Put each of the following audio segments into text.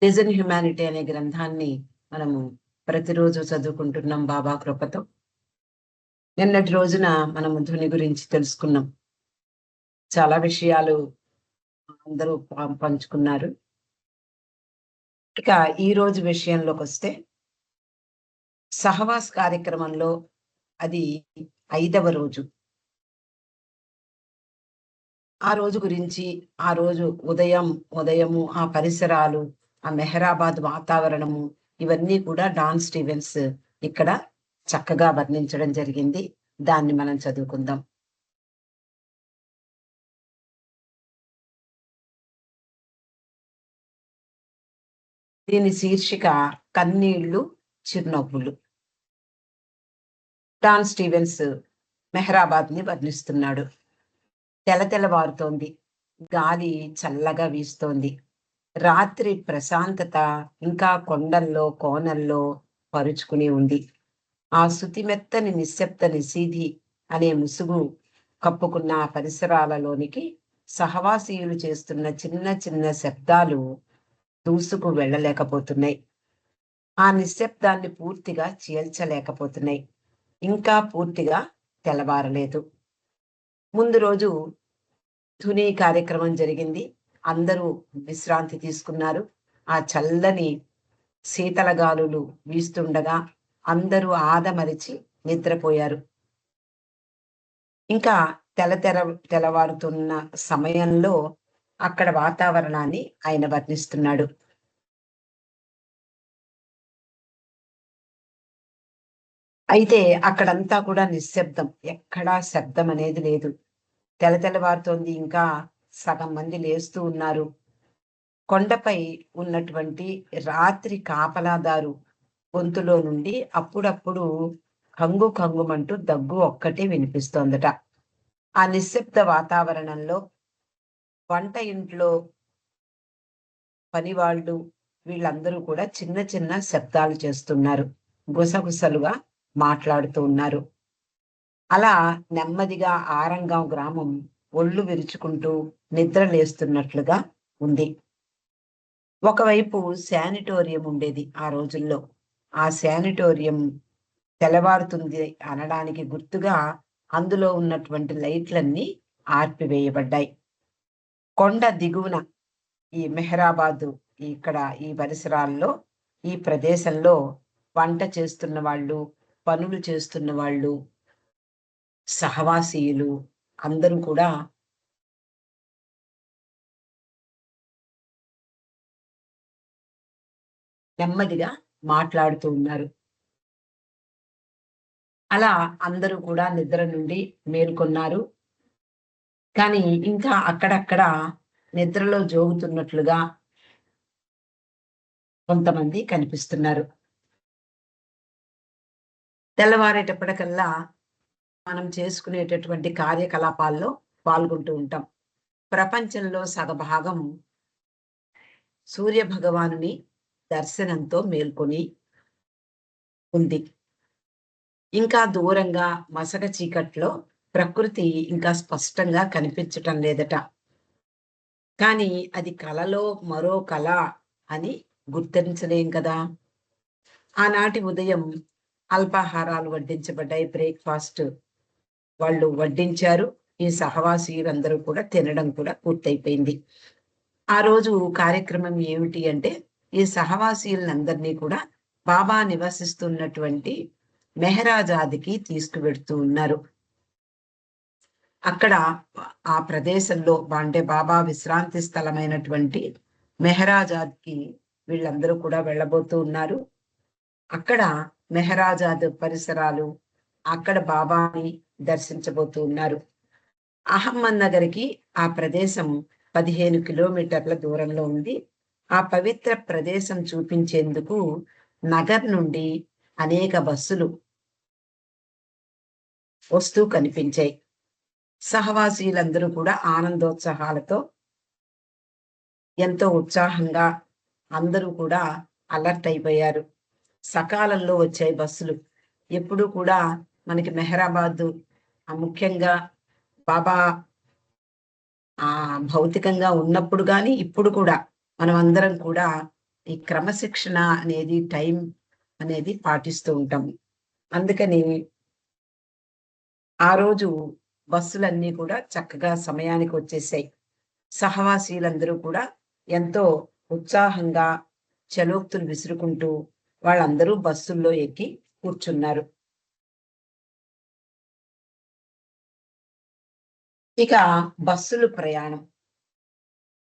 Listen humanity అనే గ్రంథాన్ని మనము ప్రతిరోజు చదువుకుంటున్నాం బాబా కృపతో. నిన్నటి రోజున మనము ధ్వని గురించి తెలుసుకున్నాం. చాలా విషయాలు అందరూ పంచుకున్నారు. ఇక ఈ రోజు విషయంలోకి వస్తే, సహవాస్ కార్యక్రమంలో అది 5వ రోజు. ఆ రోజు గురించి, ఆ రోజు ఉదయము ఆ పరిసరాలు, ఆ మెహరాబాద్ వాతావరణము, ఇవన్నీ కూడా డాన్ స్టీవెన్స్ ఇక్కడ చక్కగా వర్ణించడం జరిగింది. దాన్ని మనం చదువుకుందాం. దీని శీర్షిక కన్నీళ్లు, చిరునవ్వులు. డాన్ స్టీవెన్స్ మెహరాబాద్ ని వర్ణిస్తున్నాడు. తెల్లవారుతోంది. గాలి చల్లగా వీస్తోంది. రాత్రి ప్రశాంతత ఇంకా కొండల్లో, కోనల్లో పరుచుకుని ఉంది. ఆ శుతిమెత్తని నిశ్శబ్ద నిశీధి అనే ముసుగు కప్పుకున్న ఆ పరిసరాలలోనికి సహవాసీయులు చేస్తున్న చిన్న చిన్న శబ్దాలు దూసుకు వెళ్ళలేకపోతున్నాయి. ఆ నిశ్శబ్దాన్ని పూర్తిగా చీల్చలేకపోతున్నాయి. ఇంకా పూర్తిగా తెల్లవారలేదు. ముందు రోజు ధుని కార్యక్రమం జరిగింది. అందరూ విశ్రాంతి తీసుకున్నారు. ఆ చల్లని శీతల గాలులు వీస్తుండగా అందరూ ఆదమరిచి నిద్రపోయారు. ఇంకా తెల్లవారుతున్న సమయంలో అక్కడ వాతావరణాన్ని ఆయన వర్ణిస్తున్నాడు. అయితే అక్కడంతా కూడా నిశ్శబ్దం. ఎక్కడా శబ్దం అనేది లేదు. తెల్లవారుతోంది. ఇంకా సగం మంది లేస్తూ ఉన్నారు. కొండపై ఉన్నటువంటి రాత్రి కాపలాదారు గొంతులో నుండి అప్పుడప్పుడు కంగు కంగుమంటూ దగ్గు ఒక్కటే వినిపిస్తోందట. ఆ నిశ్శబ్ద వాతావరణంలో వంట ఇంట్లో పనివాళ్ళు వీళ్ళందరూ కూడా చిన్న చిన్న శబ్దాలు చేస్తున్నారు. గుసగుసలుగా మాట్లాడుతూ ఉన్నారు. అలా నెమ్మదిగా ఆరంగం గ్రామం ఒళ్ళు విరుచుకుంటూ నిద్రలేస్తున్నట్లుగా ఉంది. ఒకవైపు శానిటోరియం ఉండేది ఆ రోజుల్లో. ఆ శానిటోరియం తెల్లవారుతుంది అనడానికి గుర్తుగా అందులో ఉన్నటువంటి లైట్లన్నీ ఆర్పివేయబడ్డాయి. కొండ దిగువన ఈ మెహరాబాదు ఇక్కడ ఈ పరిసరాల్లో, ఈ ప్రదేశంలో వంట చేస్తున్న వాళ్ళు, పనులు చేస్తున్న వాళ్ళు, సహవాసీయులు అందరూ కూడా నెమ్మదిగా మాట్లాడుతూ ఉన్నారు. అలా అందరూ కూడా నిద్ర నుండి మేల్కొన్నారు. కానీ ఇంకా అక్కడక్కడ నిద్రలో జోగుతున్నట్లుగా కొంతమంది కనిపిస్తున్నారు. తెల్లవారేటప్పటికల్లా మనం చేసుకునేటటువంటి కార్యకలాపాల్లో పాల్గొంటూ ఉంటాం. ప్రపంచంలో సగభాగం సూర్య భగవానుని దర్శనంతో మేల్కొని ఉంది. ఇంకా దూరంగా మసక చీకట్లో ప్రకృతి ఇంకా స్పష్టంగా కనిపించటం లేదట. కానీ అది కలలో మరో కల అని గుర్తించలేం కదా. ఆనాటి ఉదయం అల్పాహారాలు వడ్డించబడ్డాయి. బ్రేక్‌ఫాస్ట్ వాళ్ళు వడ్డించారు. ఈ సహవాసీయులందరూ కూడా తినడం కూడా పూర్తయిపోయింది. ఆ రోజు కార్యక్రమం ఏమిటి అంటే, ఈ సహవాసీయులందరినీ కూడా బాబా నివసిస్తున్నటువంటి మెహరాజాద్‌కి తీసుకువెడుతూ ఉన్నారు. అక్కడ ఆ ప్రదేశంలో అంటే బాబా విశ్రాంతి స్థలమైనటువంటి మెహరాజాద్‌కి వీళ్ళందరూ కూడా వెళ్ళబోతూ ఉన్నారు. అక్కడ మెహరాజాద్ పరిసరాలు, అక్కడ బాబాని దర్శించబోతూ ఉన్నారు. అహమ్మద్ నగర్‌కి ఆ ప్రదేశం 15 కిలోమీటర్ల దూరంలో ఉంది. ఆ పవిత్ర ప్రదేశం చూపించేందుకు నగర్ నుండి అనేక బస్సులు వస్తూ కనిపించాయి. సహవాసీయులందరూ కూడా ఆనందోత్సాహాలతో ఎంతో ఉత్సాహంగా అందరూ కూడా అలర్ట్ అయిపోయారు. సకాలంలో వచ్చాయి బస్సులు. ఎప్పుడూ కూడా మనకి మెహరాబాదు ముఖ్యంగా బాబా భౌతికంగా ఉన్నప్పుడు గాని, ఇప్పుడు కూడా మనమందరం కూడా ఈ క్రమశిక్షణ అనేది టైం అనేది పాటిస్తూ ఉంటాము. అందుకని ఆ రోజు బస్సులన్నీ కూడా చక్కగా సమయానికి వచ్చేసాయి. సహవాసీలందరూ కూడా ఎంతో ఉత్సాహంగా చలోక్తులు విసురుకుంటూ వాళ్ళందరూ బస్సుల్లో ఎక్కి కూర్చున్నారు. ఇక బస్సులు ప్రయాణం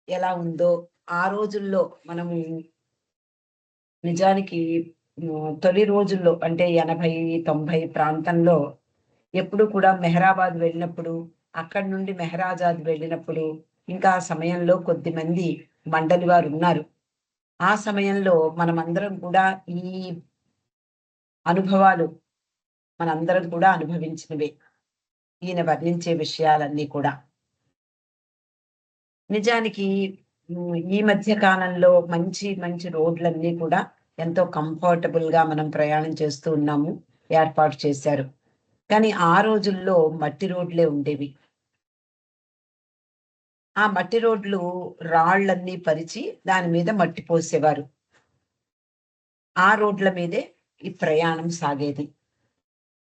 ఎలా ఉందో ఆ రోజుల్లో మనము నిజానికి తొలి రోజుల్లో అంటే 80, 90 ప్రాంతంలో ఎప్పుడు కూడా మెహరాబాద్ వెళ్ళినప్పుడు, అక్కడి నుండి మెహరాజాద్ వెళ్ళినప్పుడు, ఇంకా ఆ సమయంలో కొద్దిమంది మండలి వారున్నారు. ఆ సమయంలో మనమందరం కూడా ఈ అనుభవాలు మనందరం కూడా అనుభవించినవే. ఈయన వర్ణించే విషయాలన్నీ కూడా. నిజానికి ఈ మధ్య కాలంలో మంచి మంచి రోడ్లన్నీ కూడా ఎంతో కంఫర్టబుల్‌గా మనం ప్రయాణం చేస్తూ ఉన్నాము. ఏర్పాటు చేశారు. కానీ ఆ రోజుల్లో మట్టి రోడ్లే ఉండేవి. ఆ మట్టి రోడ్లు రాళ్ళన్నీ పరిచి దాని మీద మట్టి పోసేవారు. ఆ రోడ్ల మీదే ఈ ప్రయాణం సాగేది.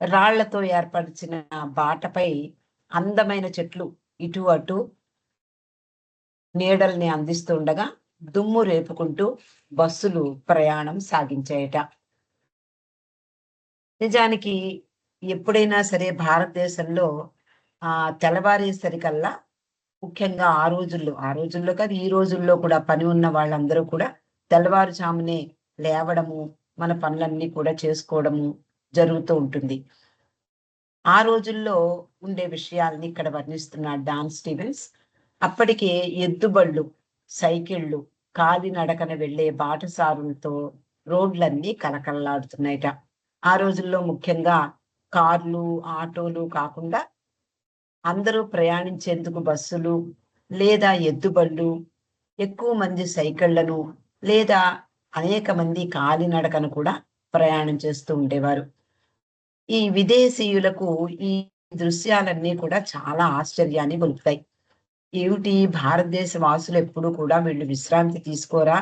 రాళ్లతో ఏర్పరిచిన బాటపై అందమైన చెట్లు ఇటు అటు నీడల్ని అందిస్తుండగా దుమ్ము రేపుకుంటూ బస్సులు ప్రయాణం సాగించాయట. నిజానికి ఎప్పుడైనా సరే భారతదేశంలో తెల్లవారేసరికల్లా ముఖ్యంగా ఆ రోజుల్లో కాదు ఈ రోజుల్లో కూడా పని ఉన్న వాళ్ళందరూ కూడా తెల్లవారుజామునే లేవడము, మన పనులన్నీ కూడా చేసుకోవడము జరుగుతూ ఉంటుంది. ఆ రోజుల్లో ఉండే విషయాల్ని ఇక్కడ వర్ణిస్తున్నాడు డాన్ స్టీవెన్స్. అప్పటికే ఎద్దుబళ్ళు, సైకిళ్ళు, కాలినడకన వెళ్ళే బాటసారులతో రోడ్లన్నీ కలకల్లాడుతున్నాయట. ఆ రోజుల్లో ముఖ్యంగా కార్లు, ఆటోలు కాకుండా అందరూ ప్రయాణించేందుకు బస్సులు, లేదా ఎద్దుబళ్ళు, ఎక్కువ మంది సైకిళ్లను, లేదా అనేక మంది కాలినడకన కూడా ప్రయాణం చేస్తూ ఉండేవారు. ఈ విదేశీయులకు ఈ దృశ్యాలన్నీ కూడా చాలా ఆశ్చర్యాన్ని గొలుపుతాయి. ఏమిటి భారతదేశ వాసులు ఎప్పుడు కూడా వీళ్ళు విశ్రాంతి తీసుకోరా?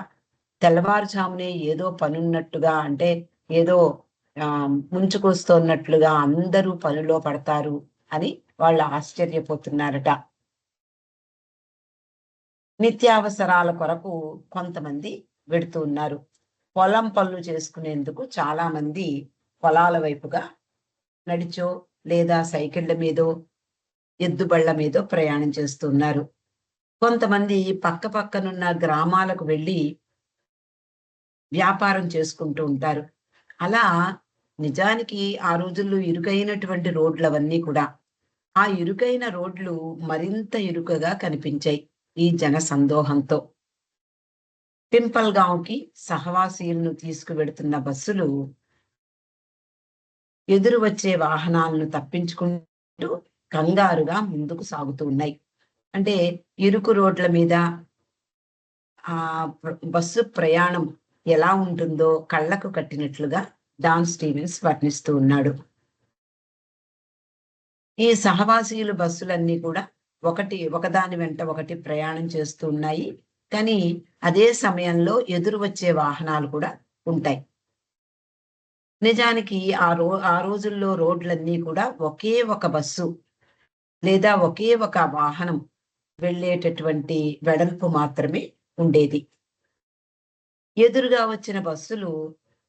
తెల్లవారుజామునే ఏదో పనున్నట్టుగా అంటే ఏదో ముంచుకొస్తున్నట్లుగా అందరూ పనిలో పడతారు అని వాళ్ళు ఆశ్చర్యపోతున్నారట. నిత్యావసరాల కొరకు కొంతమంది వెడుతూ ఉన్నారు. పొలం పనులు చేసుకునేందుకు చాలా మంది పొలాల వైపుగా నడిచో లేదా సైకిళ్ళ మీదో, ఎద్దుబళ్ళ మీదో ప్రయాణం చేస్తున్నారు. కొంతమంది పక్క పక్కనున్న గ్రామాలకు వెళ్ళి వ్యాపారం చేసుకుంటూ ఉంటారు. అలా నిజానికి ఆ రోజుల్లో ఇరుకైనటువంటి రోడ్లవన్నీ కూడా ఆ ఇరుకైన రోడ్లు మరింత ఇరుకగా కనిపించాయి ఈ జన సందోహంతో. పింపల్గాంవ్‌కి సహవాసీలను తీసుకువెడుతున్న బస్సులు ఎదురు వచ్చే వాహనాలను తప్పించుకుంటూ కంగారుగా ముందుకు సాగుతూ ఉన్నాయి. అంటే ఇరుకు రోడ్ల మీద బస్సు ప్రయాణం ఎలా ఉంటుందో కళ్ళకు కట్టినట్లుగా డాన్ స్టీవెన్స్ వర్ణిస్తూ ఉన్నాడు. ఈ సహవాసీయులు బస్సులన్నీ కూడా ఒకదాని వెంట ఒకటి ప్రయాణం చేస్తూ ఉన్నాయి. కానీ అదే సమయంలో ఎదురు వచ్చే వాహనాలు కూడా ఉంటాయి. నిజానికి ఆ రోజుల్లో రోడ్లన్నీ కూడా ఒకే ఒక బస్సు లేదా ఒకే ఒక వాహనం వెళ్ళేటటువంటి వెడల్పు మాత్రమే ఉండేది. ఎదురుగా వచ్చిన బస్సులు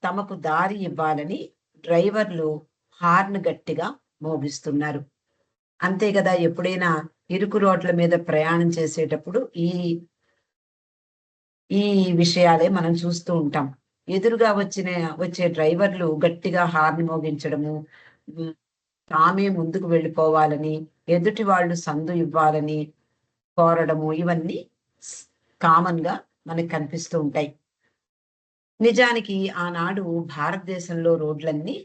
తమకు దారి ఇవ్వాలని డ్రైవర్లు హార్న్ గట్టిగా మోగిస్తున్నారు. అంతే కదా! ఎప్పుడైనా ఇరుకు రోడ్ల మీద ప్రయాణం చేసేటప్పుడు ఈ ఈ విషయాలే మనం చూస్తూ ఉంటాం. ఎదురుగా వచ్చే డ్రైవర్లు గట్టిగా హార్న్ మోగించడము, హ్మ్, తామే ముందుకు వెళ్ళిపోవాలని, ఎదుటి వాళ్ళు సందు ఇవ్వాలని కోరడము ఇవన్నీ స్ కామన్‌గా మనకు కనిపిస్తూ ఉంటాయి. నిజానికి ఆనాడు భారతదేశంలో రోడ్లన్నీ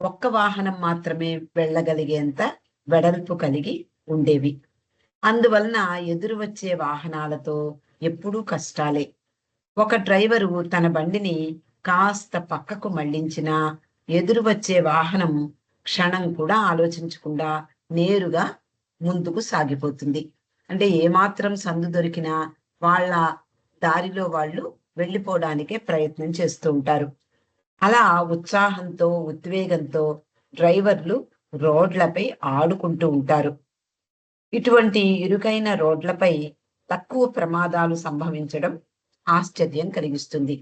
ఒక్క వాహనం మాత్రమే వెళ్ళగలిగేంత వెడల్పు కలిగి ఉండేవి. అందువలన ఎదురు వచ్చే వాహనాలతో ఎప్పుడూ కష్టాలే. ఒక డ్రైవరు తన బండిని కాస్త పక్కకు మళ్ళించినా ఎదురు వచ్చే వాహనం క్షణం కూడా ఆలోచించకుండా నేరుగా ముందుకు సాగిపోతుంది. అంటే ఏమాత్రం సందు దొరికినా వాళ్ళ దారిలో వాళ్ళు వెళ్ళిపోవడానికే ప్రయత్నం చేస్తూ ఉంటారు. అలా ఉత్సాహంతో, ఉద్వేగంతో డ్రైవర్లు రోడ్లపై ఆడుకుంటూ ఉంటారు. ఇటువంటి ఇరుకైన రోడ్లపై తక్కువ ప్రమాదాలు సంభవించడం ఆశ్చర్యం కలిగిస్తుంది.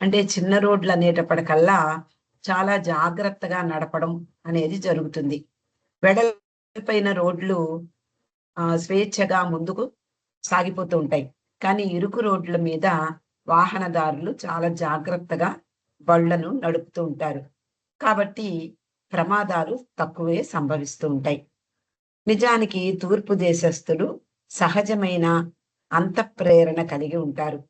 అంటే చిన్న రోడ్లు అనేటప్పటికల్లా చాలా జాగ్రత్తగా నడపడం అనేది జరుగుతుంది. వెడల్పైన రోడ్లు స్వేచ్ఛగా ముందుకు సాగిపోతూ ఉంటాయి. కానీ ఇరుకు రోడ్ల మీద వాహనదారులు చాలా జాగ్రత్తగా బళ్ళను నడుపుతూ ఉంటారు. కాబట్టి ప్రమాదాలు తక్కువే సంభవిస్తూ ఉంటాయి. నిజానికి తూర్పు దేశస్థులు సహజమైన అంతఃప్రేరణ కలిగి ఉంటారు.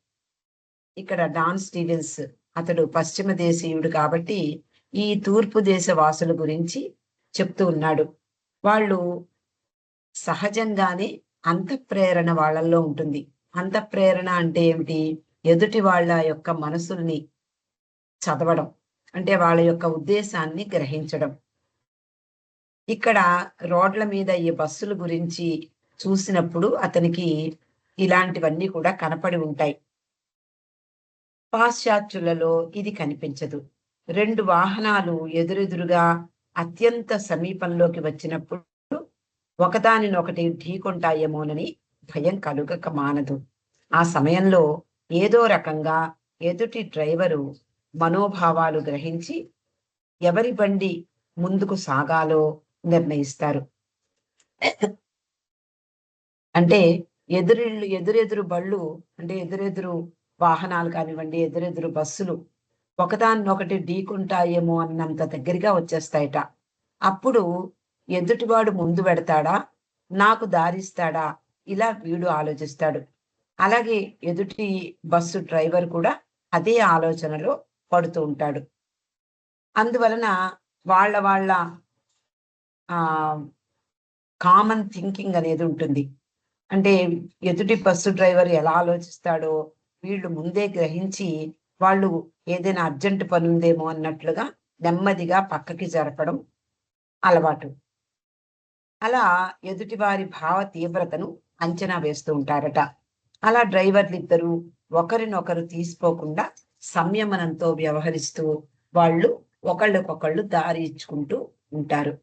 ఇక్కడ డాన్ స్టీవెన్స్ అతడు పశ్చిమ దేశీయుడు కాబట్టి ఈ తూర్పు దేశ వాసుల గురించి చెప్తూ ఉన్నాడు. వాళ్ళు సహజంగానే అంతఃప్రేరణ వాళ్ళల్లో ఉంటుంది. అంతఃప్రేరణ అంటే ఏమిటి? ఎదుటి వాళ్ళ యొక్క మనసుల్ని చదవడం, అంటే వాళ్ళ యొక్క ఉద్దేశాన్ని గ్రహించడం. ఇక్కడ రోడ్ల మీద ఈ బస్సుల గురించి చూసినప్పుడు అతనికి ఇలాంటివన్నీ కూడా కనపడి ఉంటాయి. పాశ్చాత్యులలో ఇది కనిపించదు. 2 వాహనాలు ఎదురెదురుగా అత్యంత సమీపంలోకి వచ్చినప్పుడు ఒకదానినొకటి ఢీకొంటాయేమోనని భయం కలుగక మానదు. ఆ సమయంలో ఏదో రకంగా ఎదుటి డ్రైవరు మనోభావాలు గ్రహించి ఎవరి బండి ముందుకు సాగాలో నిర్ణయిస్తారు. అంటే ఎదురెదురు బళ్ళు, అంటే ఎదురెదురు వాహనాలు కానివ్వండి, ఎదురెదురు బస్సులు ఒకదాన్నొకటి ఢీకుంటాయేమో అన్నంత దగ్గరగా వచ్చేస్తాయట. అప్పుడు ఎదుటివాడు ముందు పెడతాడా, నాకు దారిస్తాడా, ఇలా వీడు ఆలోచిస్తాడు. అలాగే ఎదుటి బస్సు డ్రైవర్ కూడా అదే ఆలోచనలో పడుతూ ఉంటాడు. అందువలన వాళ్ళ వాళ్ళ ఆ కామన్ థింకింగ్ అనేది ఉంటుంది. అంటే ఎదుటి బస్సు డ్రైవర్ ఎలా ఆలోచిస్తాడో వీళ్ళు ముందే గ్రహించి వాళ్ళు ఏదైనా అర్జెంట్ పని ఉందేమో అన్నట్లుగా నెమ్మదిగా పక్కకి జరపడం అలవాటు. అలా ఎదుటి వారి భావ తీవ్రతను అంచనా వేస్తూ ఉంటారట. అలా డ్రైవర్లిద్దరూ ఒకరినొకరు తీసిపోకుండా సంయమనంతో వ్యవహరిస్తూ వాళ్ళు ఒకళ్ళకొకళ్ళు దారి ఇచ్చుకుంటూ ఉంటారు.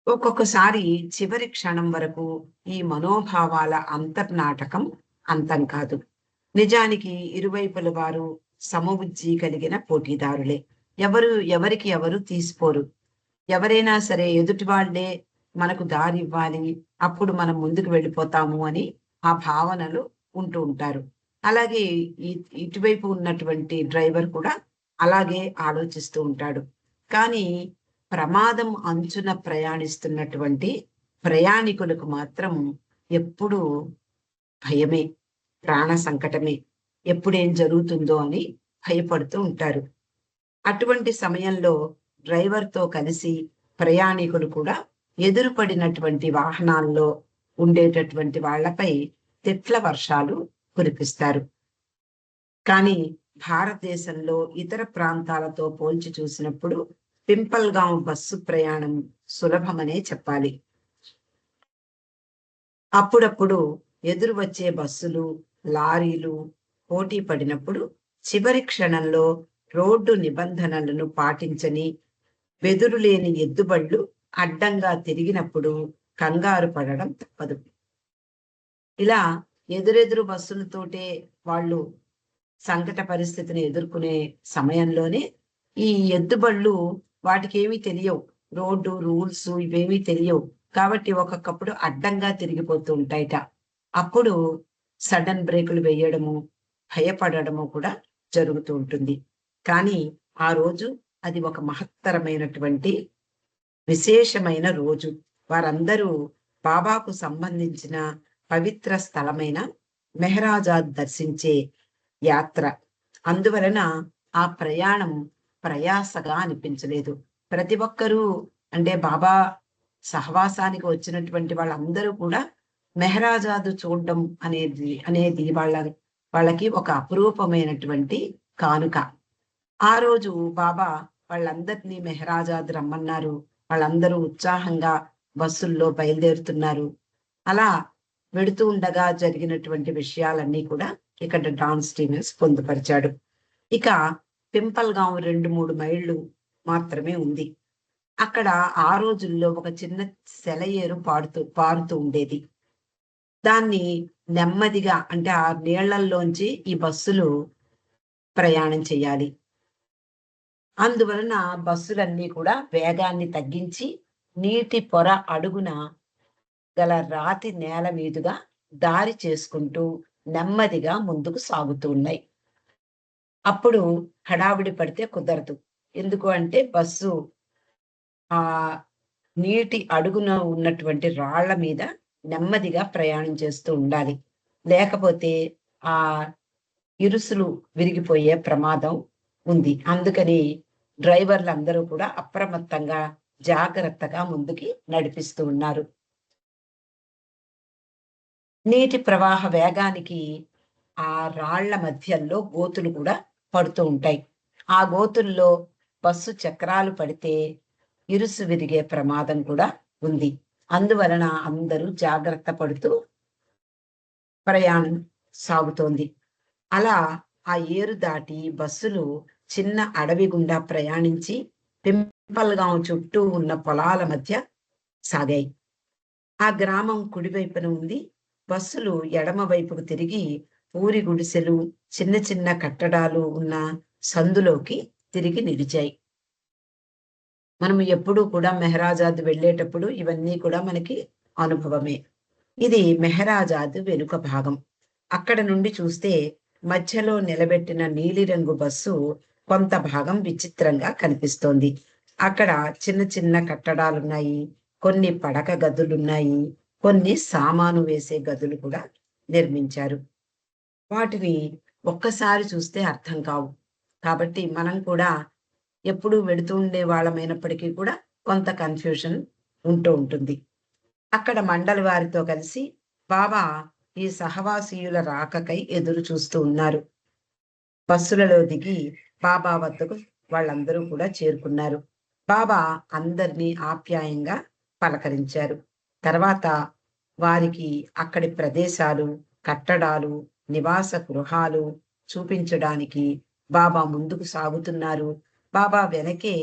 ఒక్కొక్కసారి చివరి క్షణం వరకు ఈ మనోభావాల అంతర్నాటకం అంతం కాదు. నిజానికి ఇరువైపుల వారు సమబుద్ధి కలిగిన పోటీదారులే. ఎవరికి ఎవరు తీసిపోరు. ఎవరైనా సరే ఎదుటి వాళ్ళే మనకు దారి ఇవ్వాలి, అప్పుడు మనం ముందుకు వెళ్ళిపోతాము అని ఆ భావనలు ఉంటూ ఉంటారు. అలాగే ఇటువైపు ఉన్నటువంటి డ్రైవర్ కూడా అలాగే ఆలోచిస్తూ ఉంటాడు. కానీ ప్రమాదం అంచున ప్రయాణిస్తున్నటువంటి ప్రయాణికులకు మాత్రం ఎప్పుడూ భయమే, ప్రాణ సంకటమే. ఎప్పుడేం జరుగుతుందో అని భయపడుతూ ఉంటారు. అటువంటి సమయంలో డ్రైవర్తో కలిసి ప్రయాణికులు కూడా ఎదురుపడినటువంటి వాహనాల్లో ఉండేటటువంటి వాళ్లపై తిట్ల వర్షాలు కురిపిస్తారు. కానీ భారతదేశంలో ఇతర ప్రాంతాలతో పోల్చి చూసినప్పుడు పింపల్గాం బస్సు ప్రయాణం సులభమనే చెప్పాలి. అప్పుడప్పుడు ఎదురు వచ్చే బస్సులు, లారీలు పోటీ పడినప్పుడు చివరి క్షణంలో రోడ్డు నిబంధనలను పాటించని వెదురులేని ఎద్దుబళ్ళు అడ్డంగా తిరిగినప్పుడు కంగారు పడడం తప్పదు. ఇలా ఎదురెదురు బస్సులతోటే వాళ్ళు సంకట పరిస్థితిని ఎదుర్కొనే సమయంలోనే ఈ ఎద్దుబళ్ళు వాటికేమీ తెలియవు. రోడ్డు రూల్స్ ఇవేమీ తెలియవు. కాబట్టి ఒక్కొక్కప్పుడు అడ్డంగా తిరిగిపోతూ ఉంటాయిట. అప్పుడు సడన్ బ్రేకులు వేయడము, భయపడడము కూడా జరుగుతూ ఉంటుంది. కానీ ఆ రోజు అది ఒక మహత్తరమైనటువంటి విశేషమైన రోజు. వారందరూ బాబాకు సంబంధించిన పవిత్ర స్థలమైన మెహరాజాద్ దర్శించే యాత్ర. అందువలన ఆ ప్రయాణం ప్రయాసగా అనిపించలేదు. ప్రతి ఒక్కరూ, అంటే బాబా సహవాసానికి వచ్చినటువంటి వాళ్ళందరూ కూడా మెహరాజాదు చూడడం అనేది వాళ్ళకి ఒక అపురూపమైనటువంటి కానుక. ఆ రోజు బాబా వాళ్ళందరినీ మెహరాజాద్ రమ్మన్నారు. వాళ్ళందరూ ఉత్సాహంగా బస్సుల్లో బయలుదేరుతున్నారు. అలా వెడుతూ ఉండగా జరిగినటువంటి విషయాలన్నీ కూడా ఇక్కడ డాన్ స్టీవెన్స్ పొందుపరిచాడు. ఇక పింపల్గాం 2-3 మైళ్ళు మాత్రమే ఉంది. అక్కడ ఆ రోజుల్లో ఒక చిన్న సెలయేరు పారుతూ ఉండేది. దాన్ని నెమ్మదిగా అంటే ఆ నీళ్లల్లోంచి ఈ బస్సులు ప్రయాణం చేయాలి. అందువలన బస్సులన్నీ కూడా వేగాన్ని తగ్గించి నీటి పొర అడుగున గల రాతి నేల మీదుగా దారి చేసుకుంటూ నెమ్మదిగా ముందుకు సాగుతూ ఉన్నాయి. అప్పుడు హడావిడి పడితే కుదరదు. ఎందుకు అంటే బస్సు ఆ నీటి అడుగున ఉన్నటువంటి రాళ్ల మీద నెమ్మదిగా ప్రయాణం చేస్తూ ఉండాలి. లేకపోతే ఆ ఇరుసులు విరిగిపోయే ప్రమాదం ఉంది. అందుకని డ్రైవర్లందరూ కూడా అప్రమత్తంగా, జాగ్రత్తగా ముందుకి నడిపిస్తూ ఉన్నారు. నీటి ప్రవాహ వేగానికి ఆ రాళ్ల మధ్యలో గోతులు కూడా పడుతూ ఉంటాయి. ఆ గోతుల్లో బస్సు చక్రాలు పడితే ఇరుసు విరిగే ప్రమాదం కూడా ఉంది. అందువలన అందరూ జాగ్రత్త పడుతూ ప్రయాణం సాగుతోంది. అలా ఆ ఏరు దాటి బస్సులు చిన్న అడవి గుండా ప్రయాణించి పింపల్గాం చుట్టూ ఉన్న పొలాల మధ్య సాగాయి. ఆ గ్రామం కుడివైపున ఉంది. బస్సులు ఎడమ వైపుకు తిరిగి పూరి గుడిసెలు, చిన్న చిన్న కట్టడాలు ఉన్న సందులోకి తిరిగి నిలిచాయి. మనం ఎప్పుడూ కూడా మెహరాజాద్ వెళ్ళేటప్పుడు ఇవన్నీ కూడా మనకి అనుభవమే. ఇది మెహరాజాద్ వెనుక భాగం. అక్కడ నుండి చూస్తే మధ్యలో నిలబెట్టిన నీలిరంగు బస్సు కొంత భాగం విచిత్రంగా కనిపిస్తోంది. అక్కడ చిన్న చిన్న కట్టడాలున్నాయి. కొన్ని పడక గదులున్నాయి. కొన్ని సామాను వేసే గదులు కూడా నిర్మించారు. వాటిని ఒక్కసారి చూస్తే అర్థం కావు. కాబట్టి మనం కూడా ఎప్పుడూ వెడుతూ ఉండే వాళ్ళమైనప్పటికీ కూడా కొంత కన్‌ఫ్యూషన్ ఉంటూ ఉంటుంది. అక్కడ మండలి వారితో కలిసి బాబా ఈ సహవాసీయుల రాకకై ఎదురు చూస్తూ ఉన్నారు. బస్సులలో దిగి బాబా వద్దకు వాళ్ళందరూ కూడా చేరుకున్నారు. బాబా అందరినీ ఆప్యాయంగా పలకరించారు. తర్వాత వారికి అక్కడి ప్రదేశాలు, కట్టడాలు, నివాస గృహాలు చూపించడానికి బాబా ముందుకు సాగుతున్నారు. బాబా వెనకే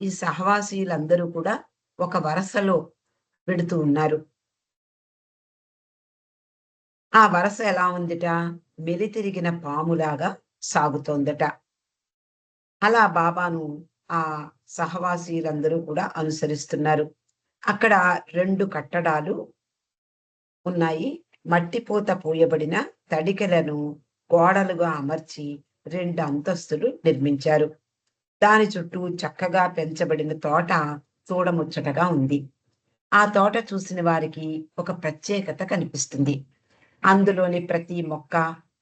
ఈ సహవాసీయులందరూ కూడా ఒక వరసలో వెడుతూ ఉన్నారు. ఆ వరస ఎలా ఉందిట? మెలితిరిగిన పాములాగా సాగుతోందట. అలా బాబాను ఆ సహవాసీయులందరూ కూడా అనుసరిస్తున్నారు. అక్కడ 2 కట్టడాలు ఉన్నాయి. మట్టిపూత పూయబడిన తడికెలను గోడలుగా అమర్చి 2 అంతస్తులు నిర్మించారు. దాని చుట్టూ చక్కగా పెంచబడిన తోట చూడముచ్చటగా ఉంది. ఆ తోట చూసిన వారికి ఒక ప్రత్యేకత కనిపిస్తుంది. అందులోని ప్రతి మొక్క,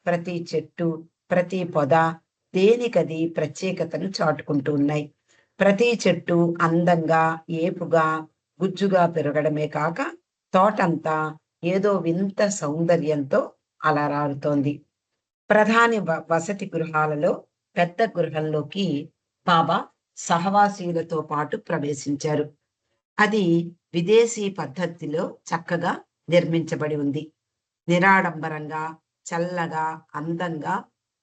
ప్రతి చెట్టు, ప్రతి పొద దేనికది ప్రత్యేకతను చాటుకుంటూ ఉన్నాయి. ప్రతి చెట్టు అందంగా, ఏపుగా, గుజ్జుగా పెరగడమే కాక తోటంతా ఏదో వింత సౌందర్యంతో అలరారుతోంది. ప్రధాని వసతి గృహాలలో పెద్ద గృహంలోకి బాబా సహవాసీయులతో పాటు ప్రవేశించారు. అది విదేశీ పద్ధతిలో చక్కగా నిర్మించబడి ఉంది. నిరాడంబరంగా, చల్లగా, అందంగా,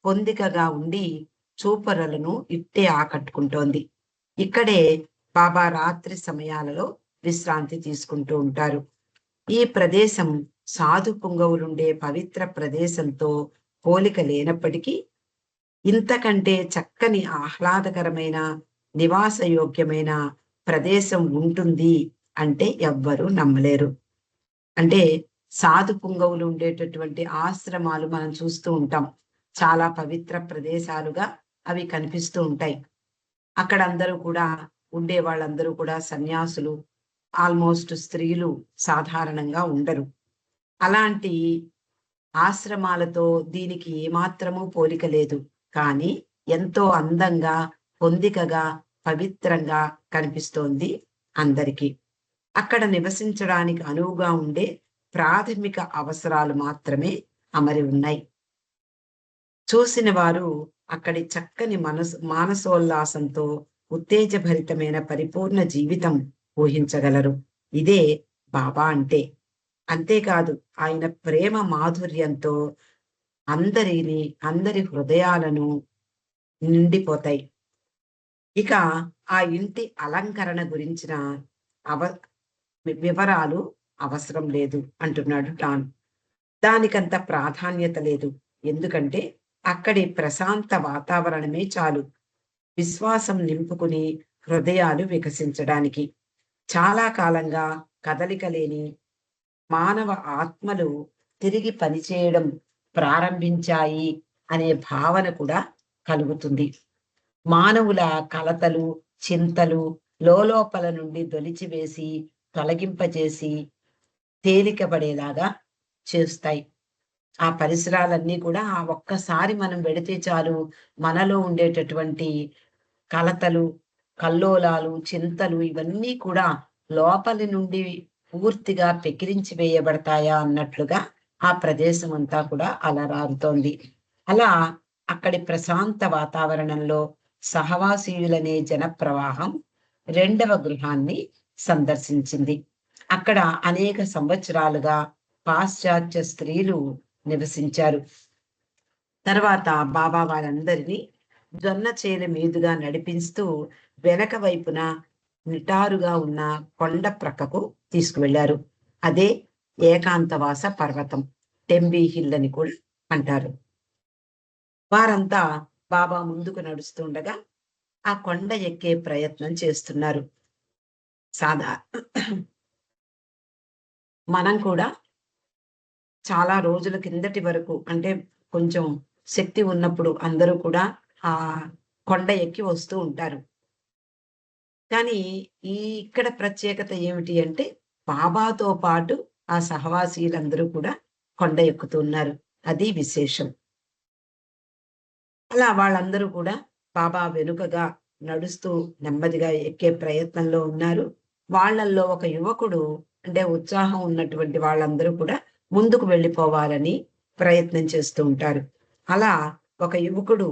పొందికగా ఉండి చూపరులను ఇట్టే ఆకట్టుకుంటోంది. ఇక్కడే బాబా రాత్రి సమయాలలో విశ్రాంతి తీసుకుంటూ ఉంటారు. ఈ ప్రదేశం సాధు పుంగవులుండే పవిత్ర ప్రదేశంతో పోలిక లేనప్పటికీ ఇంతకంటే చక్కని ఆహ్లాదకరమైన నివాసయోగ్యమైన ప్రదేశం ఉంటుంది అంటే ఎవ్వరూ నమ్మలేరు. అంటే సాధు పుంగవులు ఉండేటటువంటి ఆశ్రమాలు మనం చూస్తూ ఉంటాం. చాలా పవిత్ర ప్రదేశాలుగా అవి కనిపిస్తూ ఉంటాయి. అక్కడ అందరూ కూడా ఉండే వాళ్ళందరూ కూడా సన్యాసులు, ఆల్మోస్ట్ స్త్రీలు సాధారణంగా ఉండరు. అలాంటి ఆశ్రమాలతో దీనికి ఏమాత్రమూ పోలిక లేదు. కానీ ఎంతో అందంగా, పొందికగా, పవిత్రంగా కనిపిస్తోంది అందరికీ. అక్కడ నివసించడానికి అనువుగా ఉండే ప్రాథమిక అవసరాలు మాత్రమే అమరి ఉన్నాయి. చూసిన వారు అక్కడి చక్కని మానసోల్లాసంతో ఉత్తేజభరితమైన పరిపూర్ణ జీవితం ఊహించగలరు. ఇదే బాబా అంటే. అంతేకాదు ఆయన ప్రేమ మాధుర్యంతో అందరి హృదయాలను నిండిపోతాయి. ఇక ఆ ఇంటి అలంకరణ గురించిన అవ వివరాలు అవసరం లేదు అంటున్నాడు డాన్. దానికంత ప్రాధాన్యత లేదు. ఎందుకంటే అక్కడి ప్రశాంత వాతావరణమే చాలు విశ్వాసం నింపుకుని హృదయాలు వికసించడానికి. చాలా కాలంగా కదలిక లేని మానవ ఆత్మలు తిరిగి పనిచేయడం ప్రారంభించాయి అనే భావన కూడా కలుగుతుంది. మానవుల కలతలు, చింతలు లోలోపల నుండి దొలిచివేసి, తొలగింపజేసి, తేలికపడేలాగా చేస్తాయి. ఆ పరిసరాలన్నీ కూడా ఆ ఒక్కసారి మనం వెడితే చాలు మనలో ఉండేటటువంటి కలతలు, కల్లోలాలు, చింతలు ఇవన్నీ కూడా లోపలి నుండి పూర్తిగా పెకిలించి వేయబడతాయా అన్నట్లుగా ఆ ప్రదేశం అంతా కూడా అలరారుతోంది. అలా అక్కడి ప్రశాంత వాతావరణంలో సహవాసీయులనే జనప్రవాహం రెండవ గృహాన్ని సందర్శించింది. అక్కడ అనేక సంవత్సరాలుగా పాశ్చాత్య స్త్రీలు నివసించారు. తర్వాత బాబా వారందరినీ జొన్న చేల మీదుగా నడిపిస్తూ వెనక వైపున నిటారుగా ఉన్న కొండ ప్రక్కకు తీసుకువెళ్లారు. అదే ఏకాంతవాస పర్వతం, టెంబీ హిల్ అని కూడా అంటారు. వారంతా బాబా ముందుకు నడుస్తుండగా ఆ కొండ ఎక్కే ప్రయత్నం చేస్తున్నారు. సాదా మనం కూడా చాలా రోజుల కిందటి వరకు అంటే కొంచెం శక్తి ఉన్నప్పుడు అందరూ కూడా ఆ కొండ ఎక్కి వస్తూ ఉంటారు. కానీ ఇక్కడ ప్రత్యేకత ఏమిటి అంటే బాబాతో పాటు ఆ సహవాసీలందరూ కూడా కొండ ఎక్కుతున్నారు. అది విశేషం. అలా వాళ్ళందరూ కూడా బాబా వెనుకగా నడుస్తూ నెమ్మదిగా ఎక్కే ప్రయత్నంలో ఉన్నారు. వాళ్ళల్లో ఒక యువకుడు అంటే ఉత్సాహం ఉన్నటువంటి వాళ్ళందరూ కూడా ముందుకు వెళ్ళిపోవాలని ప్రయత్నం చేస్తూ ఉంటారు. అలా ఒక యువకుడు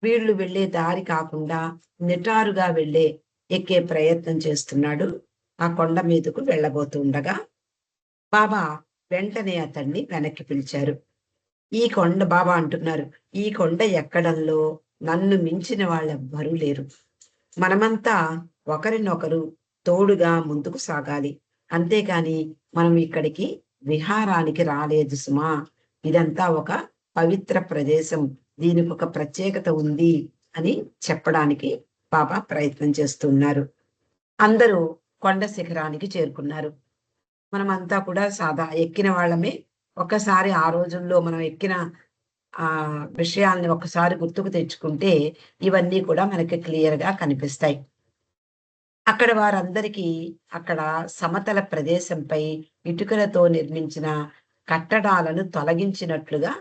వీళ్ళు వెళ్ళే దారి కాకుండా నిటారుగా ఎక్కే ప్రయత్నం చేస్తున్నాడు. ఆ కొండ మీదకు వెళ్ళబోతుండగా బాబా వెంటనే అతన్ని వెనక్కి పిలిచారు. ఈ కొండ బాబా అంటున్నారు, "ఈ కొండ ఎక్కడంలో నన్ను మించిన వాళ్ళెవ్వరూ లేరు. మనమంతా ఒకరినొకరు తోడుగా ముందుకు సాగాలి. అంతేకాని మనం ఇక్కడికి విహారానికి రాలేదు సుమా. ఇదంతా ఒక పవిత్ర ప్రదేశం. దీనికొక ప్రత్యేకత ఉంది" అని చెప్పడానికి బాబా ప్రయత్నం చేస్తున్నారు. అందరూ కొండ శిఖరానికి చేరుకున్నారు. మనమంతా కూడా ఎక్కిన వాళ్ళమే. ఒక్కసారి ఆ రోజుల్లో మనం ఎక్కిన విషయాల్ని ఒక్కసారి గుర్తుకు తెచ్చుకుంటే ఇవన్నీ కూడా మనకి క్లియర్‌గా కనిపిస్తాయి. అక్కడ వారందరికీ అక్కడ సమతల ప్రదేశంపై ఇటుకలతో నిర్మించిన కట్టడాలను తొలగించినట్లుగా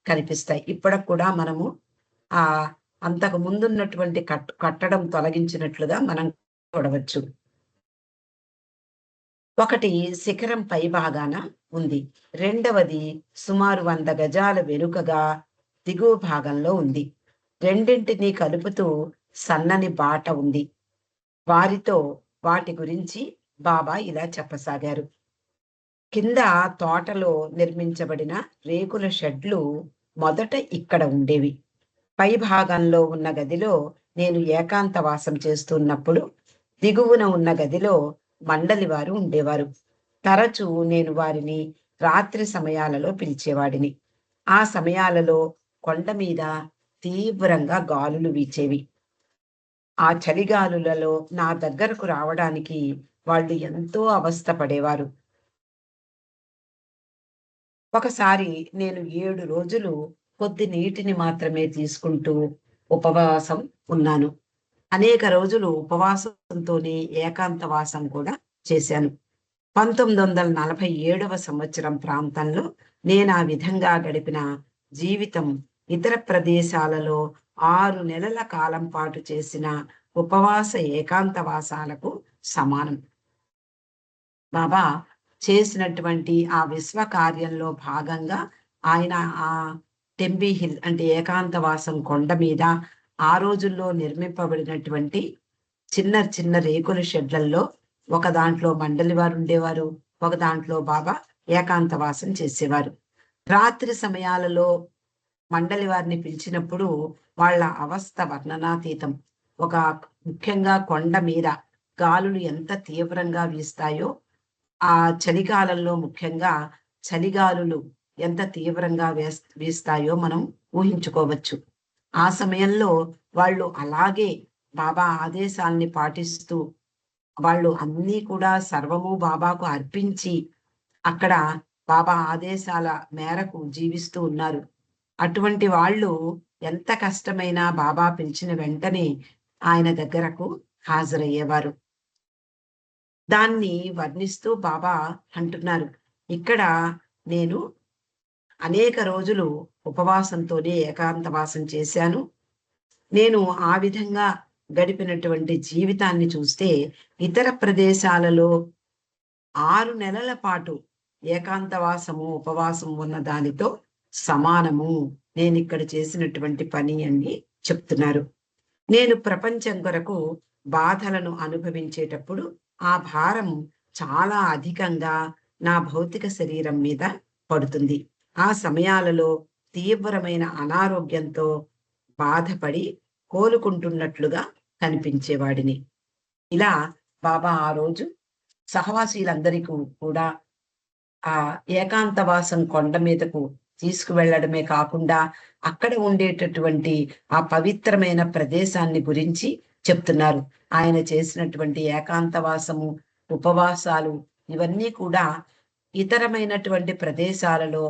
కనిపిస్తాయి. ఇప్పటికి కూడా మనము ఆహ్, అంతకు ముందున్నటువంటి కట్టడం తొలగించినట్లుగా మనం చూడవచ్చు. ఒకటి శిఖరం పైభాగాన ఉంది. రెండవది సుమారు 100 గజాల వెనుకగా దిగువ భాగంలో ఉంది. రెండింటిని కలుపుతూ సన్నని బాట ఉంది. వారితో వాటి గురించి బాబా ఇలా చెప్పసాగారు. కింద తోటలో నిర్మించబడిన రేకుల షెడ్లు మొదట ఇక్కడ ఉండేవి. పై భాగంలో ఉన్న గదిలో నేను ఏకాంతవాసం చేస్తున్నప్పుడు దిగువన ఉన్న గదిలో మండలి వారు ఉండేవారు. తరచూ నేను వారిని రాత్రి సమయాలలో పిలిచేవాడిని. ఆ సమయాలలో కొండ మీద తీవ్రంగా గాలులు వీచేవి. ఆ చలిగాలులలో నా దగ్గరకు రావడానికి వాళ్ళు ఎంతో అవస్థ పడేవారు. ఒకసారి నేను 7 రోజులు కొద్ది నీటిని మాత్రమే తీసుకుంటూ ఉపవాసం ఉన్నాను. అనేక రోజులు ఉపవాసంతోనే ఏకాంతవాసం కూడా చేశాను. 1947వ సంవత్సరం ప్రాంతంలో నేనా విధంగా గడిపిన జీవితం ఇతర ప్రదేశాలలో 6 నెలల కాలం పాటు చేసిన ఉపవాస ఏకాంతవాసాలకు సమానం. బాబా చేసినటువంటి ఆ విశ్వ కార్యంలో భాగంగా ఆయన ఆ టెంబీ హిల్ అంటే ఏకాంతవాసం కొండ మీద ఆ రోజుల్లో నిర్మింపబడినటువంటి చిన్న చిన్న రేకుల షెడ్లల్లో ఒక దాంట్లో మండలి వారు ఉండేవారు. ఒక దాంట్లో బాబా ఏకాంతవాసం చేసేవారు. రాత్రి సమయాలలో మండలి వారిని పిలిచినప్పుడు వాళ్ళ అవస్థ వర్ణనాతీతం. ఒక ముఖ్యంగా కొండ మీద గాలులు ఎంత తీవ్రంగా వీస్తాయో, ఆ చలికాలంలో ముఖ్యంగా చలిగాలులు ఎంత తీవ్రంగా వీస్తాయో మనం ఊహించుకోవచ్చు. ఆ సమయంలో వాళ్ళు అలాగే బాబా ఆదేశాల్ని పాటిస్తూ, వాళ్ళు అన్నీ కూడా సర్వము బాబాకు అర్పించి, అక్కడ బాబా ఆదేశాల మేరకు జీవిస్తూ ఉన్నారు. అటువంటి వాళ్ళు ఎంత కష్టమైనా బాబా పిలిచిన వెంటనే ఆయన దగ్గరకు హాజరయ్యేవారు. దాన్ని వర్ణిస్తూ బాబా అంటున్నారు, ఇక్కడ నేను అనేక రోజులు ఉపవాసంతోనే ఏకాంతవాసం చేశాను. నేను ఆ విధంగా గడిపినటువంటి జీవితాన్ని చూస్తే ఇతర ప్రదేశాలలో 6 నెలల పాటు ఏకాంతవాసము, ఉపవాసం ఉన్న దానితో సమానము. నేనిక్కడ చేసినటువంటి పని అని చెప్తున్నారు. నేను ప్రపంచం కొరకు బాధలను అనుభవించేటప్పుడు ఆ భారం చాలా అధికంగా నా భౌతిక శరీరం మీద పడుతుంది. ఆ సమయాలలో తీవ్రమైన అనారోగ్యంతో బాధపడి కోలుకుంటున్నట్లుగా కనిపించేవాడిని. ఇలా బాబా ఆ రోజు సహవాసీలందరికీ కూడా ఆ ఏకాంతవాసం కొండ మీదకు తీసుకువెళ్ళడమే కాకుండా, అక్కడ ఉండేటటువంటి ఆ పవిత్రమైన ప్రదేశాన్ని గురించి చెప్తున్నారు. ఆయన చేసినటువంటి ఏకాంతవాసము, ఉపవాసాలు ఇవన్నీ కూడా ఇతరమైనటువంటి ప్రదేశాలలో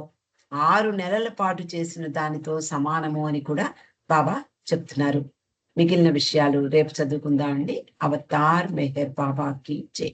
6 నెలల పాటు చేసిన దానితో సమానము అని కూడా బాబా చెప్తున్నారు. మిగిలిన విషయాలు రేపు చదువుకుందామండి. అవతార్ మెహర్ బాబాకి జై.